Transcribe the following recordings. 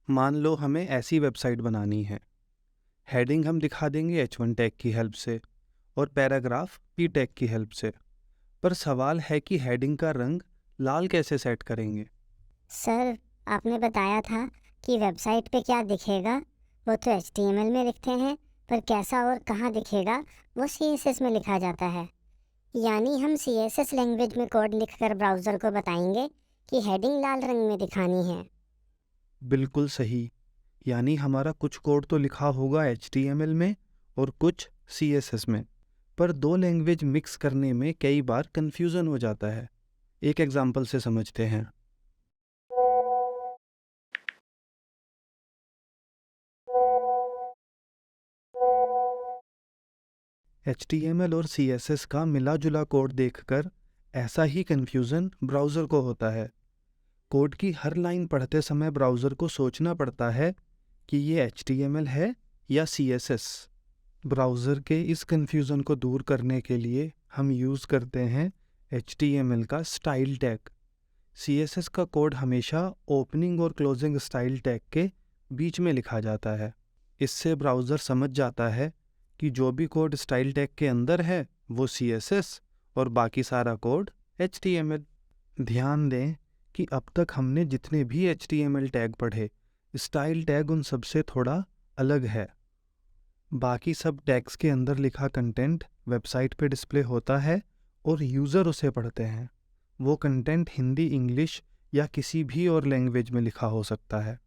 मान लो हमें ऐसी वेबसाइट बनानी है। हेडिंग हम दिखा देंगे H1 टैग की हेल्प से और पैराग्राफ P टैग की हेल्प से। पर सवाल है कि हेडिंग का रंग लाल कैसे सेट करेंगे। सर, आपने बताया था कि वेबसाइट पे क्या दिखेगा वो तो HTML में लिखते हैं, पर कैसा और कहाँ दिखेगा वो CSS में लिखा जाता है। यानी हम CSS लैंग्वेज में कोड लिखकर ब्राउज़र को बताएंगे कि हेडिंग लाल रंग में दिखानी है। बिल्कुल सही। यानी हमारा कुछ कोड तो लिखा होगा HTML में और कुछ CSS में। पर दो लैंग्वेज मिक्स करने में कई बार कंफ्यूजन हो जाता है। एक एग्जांपल से समझते हैं। HTML और CSS का मिला जुला कोड देखकर ऐसा ही कंफ्यूजन ब्राउज़र को होता है। कोड की हर लाइन पढ़ते समय ब्राउज़र को सोचना पड़ता है कि ये HTML है या CSS। ब्राउज़र के इस कंफ्यूजन को दूर करने के लिए हम यूज़ करते हैं HTML का स्टाइल टैग। CSS का कोड हमेशा ओपनिंग और क्लोजिंग स्टाइल टैग के बीच में लिखा जाता है। इससे ब्राउज़र समझ जाता है कि जो भी कोड स्टाइल टैग के अंदर है वो CSS और बाकी सारा कोड HTML। ध्यान दें कि अब तक हमने जितने भी HTML टैग पढ़े, स्टाइल टैग उन सबसे थोड़ा अलग है। बाकी सब टैग्स के अंदर लिखा कंटेंट वेबसाइट पे डिस्प्ले होता है और यूज़र उसे पढ़ते हैं। वो कंटेंट हिंदी, इंग्लिश या किसी भी और लैंग्वेज में लिखा हो सकता है।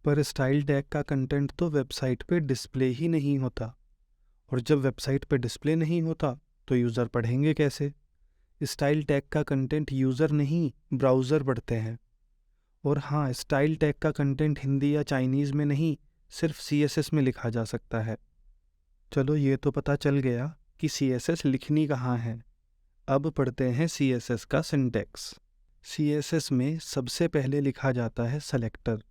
पर स्टाइल टैग का कंटेंट तो वेबसाइट पे डिस्प्ले ही नहीं होता, और जब वेबसाइट पे डिस्प्ले नहीं होता तो यूज़र पढ़ेंगे कैसे। स्टाइल टैग का कंटेंट यूज़र नहीं, ब्राउज़र पढ़ते हैं। और हाँ, स्टाइल टैग का कंटेंट हिंदी या चाइनीज़ में नहीं, सिर्फ CSS में लिखा जा सकता है। चलो, ये तो पता चल गया कि CSS लिखनी कहाँ है। अब पढ़ते हैं CSS का सिंटैक्स। CSS में सबसे पहले लिखा जाता है सेलेक्टर,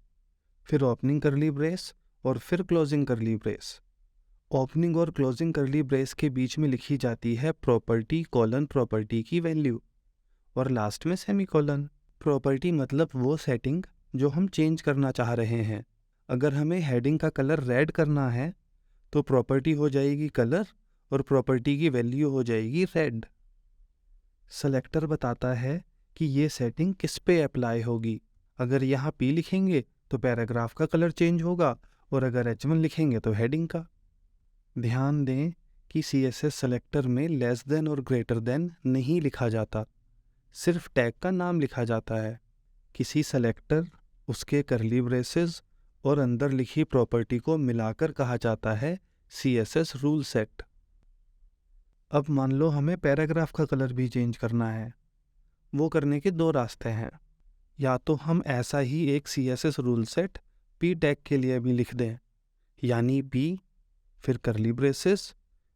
फिर ओपनिंग करली ब्रेस और फिर क्लोजिंग करली ब्रेस। ओपनिंग और क्लोजिंग करली ब्रेस के बीच में लिखी जाती है प्रॉपर्टी कॉलन प्रॉपर्टी की वैल्यू, और लास्ट में सेमीकोलन। प्रॉपर्टी मतलब वो सेटिंग जो हम चेंज करना चाह रहे हैं। अगर हमें हेडिंग का कलर रेड करना है तो प्रॉपर्टी हो जाएगी कलर और प्रॉपर्टी की वैल्यू हो जाएगी रेड। सेलेक्टर बताता है कि ये सेटिंग किस पे अप्लाई होगी। अगर यहाँ P लिखेंगे तो पैराग्राफ का कलर चेंज होगा, और अगर H1 लिखेंगे तो हेडिंग का। ध्यान दें कि CSS सेलेक्टर में लेस देन और ग्रेटर देन नहीं लिखा जाता, सिर्फ टैग का नाम लिखा जाता है। किसी सेलेक्टर, उसके करली ब्रेसेस और अंदर लिखी प्रॉपर्टी को मिलाकर कहा जाता है CSS रूल सेट। अब मान लो हमें पैराग्राफ का कलर भी चेंज करना है। वो करने के दो रास्ते हैं। या तो हम ऐसा ही एक CSS rule set P tag के लिए भी लिख दें, यानी P फिर करली ब्रेसेस,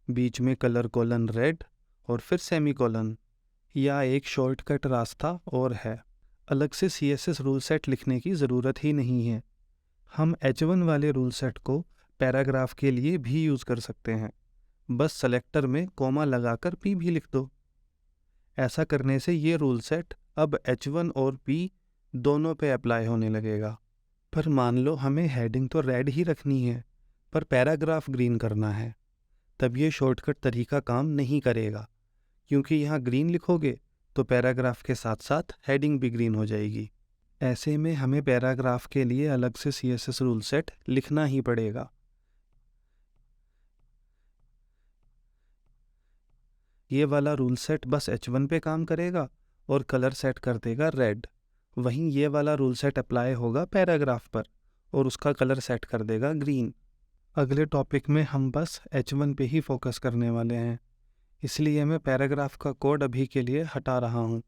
बीच में कलर कोलन रेड और फिर सेमीकोलन। या एक शॉर्टकट रास्ता और है, अलग से CSS रूल सेट लिखने की ज़रूरत ही नहीं है। हम H1 वाले रूल सेट को पैराग्राफ के लिए भी यूज़ कर सकते हैं। बस सेलेक्टर में कॉमा लगाकर P भी लिख दो। ऐसा करने से ये रूल सेट अब H1 और P दोनों पे अप्लाई होने लगेगा। पर मान लो हमें हेडिंग तो रेड ही रखनी है, पर पैराग्राफ ग्रीन करना है। तब ये शॉर्टकट तरीका काम नहीं करेगा, क्योंकि यहाँ ग्रीन लिखोगे तो पैराग्राफ के साथ साथ हेडिंग भी ग्रीन हो जाएगी। ऐसे में हमें पैराग्राफ के लिए अलग से CSS रूल सेट लिखना ही पड़ेगा। ये वाला रूल सेट बस H1 पे काम करेगा और कलर सेट कर देगा रेड। वहीं ये वाला रूल सेट अप्लाई होगा पैराग्राफ पर और उसका कलर सेट कर देगा ग्रीन। अगले टॉपिक में हम बस H1 पे ही फोकस करने वाले हैं, इसलिए मैं पैराग्राफ का कोड अभी के लिए हटा रहा हूँ।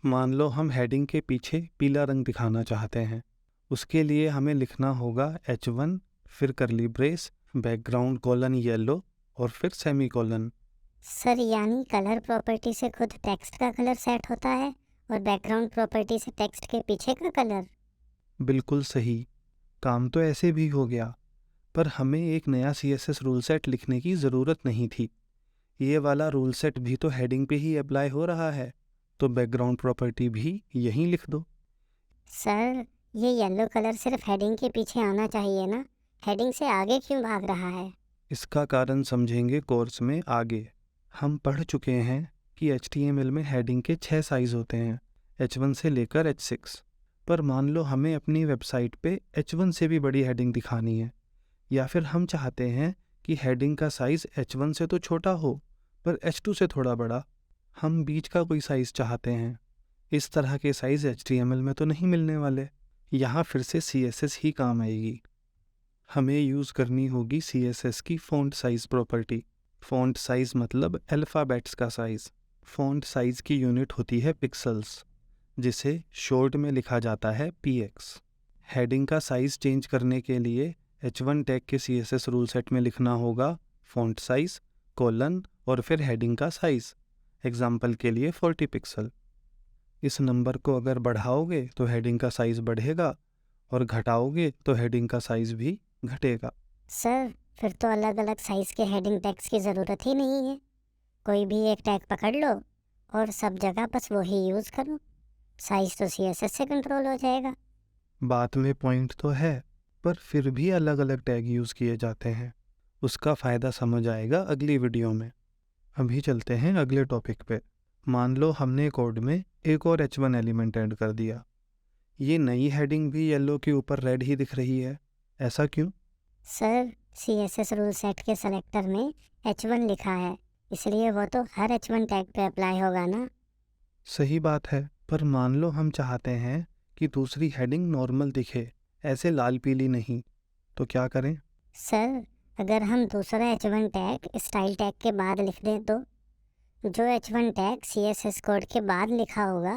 मान लो हम हेडिंग के पीछे पीला रंग दिखाना चाहते हैं। उसके लिए हमें लिखना होगा H1 फिर करली ब्रेस, बैकग्राउंड कोलन येलो और फिर सेमीकोलन। सर, यानी कलर प्रॉपर्टी से खुद टेक्स्ट का कलर सेट होता है और बैकग्राउंड प्रॉपर्टी से टेक्स्ट के पीछे का कलर। बिल्कुल सही। काम तो ऐसे भी हो गया, पर हमें एक नया CSS रूल सेट लिखने की ज़रूरत नहीं थी। ये वाला रूल सेट भी तो हेडिंग पे ही अप्लाई हो रहा है, तो बैकग्राउंड प्रॉपर्टी भी यहीं लिख दो। सर, ये येलो कलर सिर्फ हेडिंग के पीछे आना चाहिए ना, हेडिंग से आगे क्यों भाग रहा है? इसका कारण समझेंगे कोर्स में आगे। हम पढ़ चुके हैं कि HTML में हेडिंग के 6 साइज़ होते हैं, H1 से लेकर H6। पर मान लो हमें अपनी वेबसाइट पे H1 से भी बड़ी हेडिंग दिखानी है, या फिर हम चाहते हैं कि हेडिंग का साइज़ H1 से तो छोटा हो पर H2 से थोड़ा बड़ा। हम बीच का कोई साइज़ चाहते हैं। इस तरह के साइज़ HTML में तो नहीं मिलने वाले। यहाँ फिर से CSS ही काम आएगी। हमें यूज़ करनी होगी CSS की font size property. Font size मतलब अल्फ़ाबेट्स का साइज़। फ़ॉन्ट साइज़ की यूनिट होती है पिक्सल्स, जिसे शॉर्ट में लिखा जाता है px। हेडिंग का साइज़ चेंज करने के लिए H1 टैग के CSS रूल सेट में लिखना होगा फ़ॉन्ट साइज़ कोलन और फिर हेडिंग का साइज़, एग्जाम्पल के लिए 40 पिक्सल। इस नंबर को अगर बढ़ाओगे तो हेडिंग का साइज़ बढ़ेगा और घटाओगे तो हेडिंग का साइज़ भी घटेगा। सर, फिर तो अलग अलग साइज़ के हेडिंग टैग्स की ज़रूरत ही नहीं है। कोई भी एक टैग पकड़ लो और सब जगह बस वही यूज़ करो, साइज़ तो CSS से कंट्रोल हो जाएगा। बात में पॉइंट तो है, पर फिर भी अलग अलग टैग यूज़ किए जाते हैं। उसका फ़ायदा समझ आएगा अगली वीडियो में। अभी चलते हैं अगले टॉपिक पे। मान लो हमने कोड में एक और H1 एलिमेंट ऐड कर दिया। ये नई हेडिंग भी येलो के ऊपर रेड ही दिख रही है, ऐसा क्यों? सर, CSS रूल सेट के सेलेक्टर में H1 लिखा है, इसलिए वो तो हर H1 टैग पे अप्लाई होगा ना। सही बात है, पर मान लो हम चाहते हैं कि दूसरी हेडिंग नॉर्मल दिखे, ऐसे लाल पीली नहीं, तो क्या करें? सर, अगर हम दूसरा H1 टैग स्टाइल टैग के बाद लिख दें तो जो H1 टैग CSS कोड के बाद लिखा होगा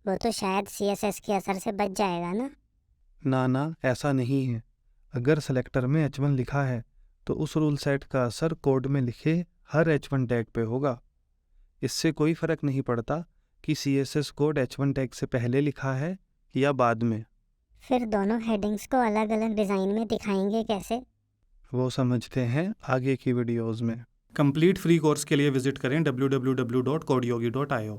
वो तो शायद CSS के असर से बच जाएगा ना। ना, ऐसा नहीं है। अगर सेलेक्टर में H1 लिखा है तो उस रूल सेट का असर कोड में लिखे हर H1 टैग पे होगा। इससे कोई फ़र्क नहीं पड़ता कि CSS कोड H1 टैग से पहले लिखा है या बाद में। फिर दोनों हेडिंग्स को अलग अलग डिज़ाइन में दिखाएंगे कैसे? वो समझते हैं आगे की वीडियोज़ में। कंप्लीट फ्री कोर्स के लिए विजिट करें www.codeyogi.io।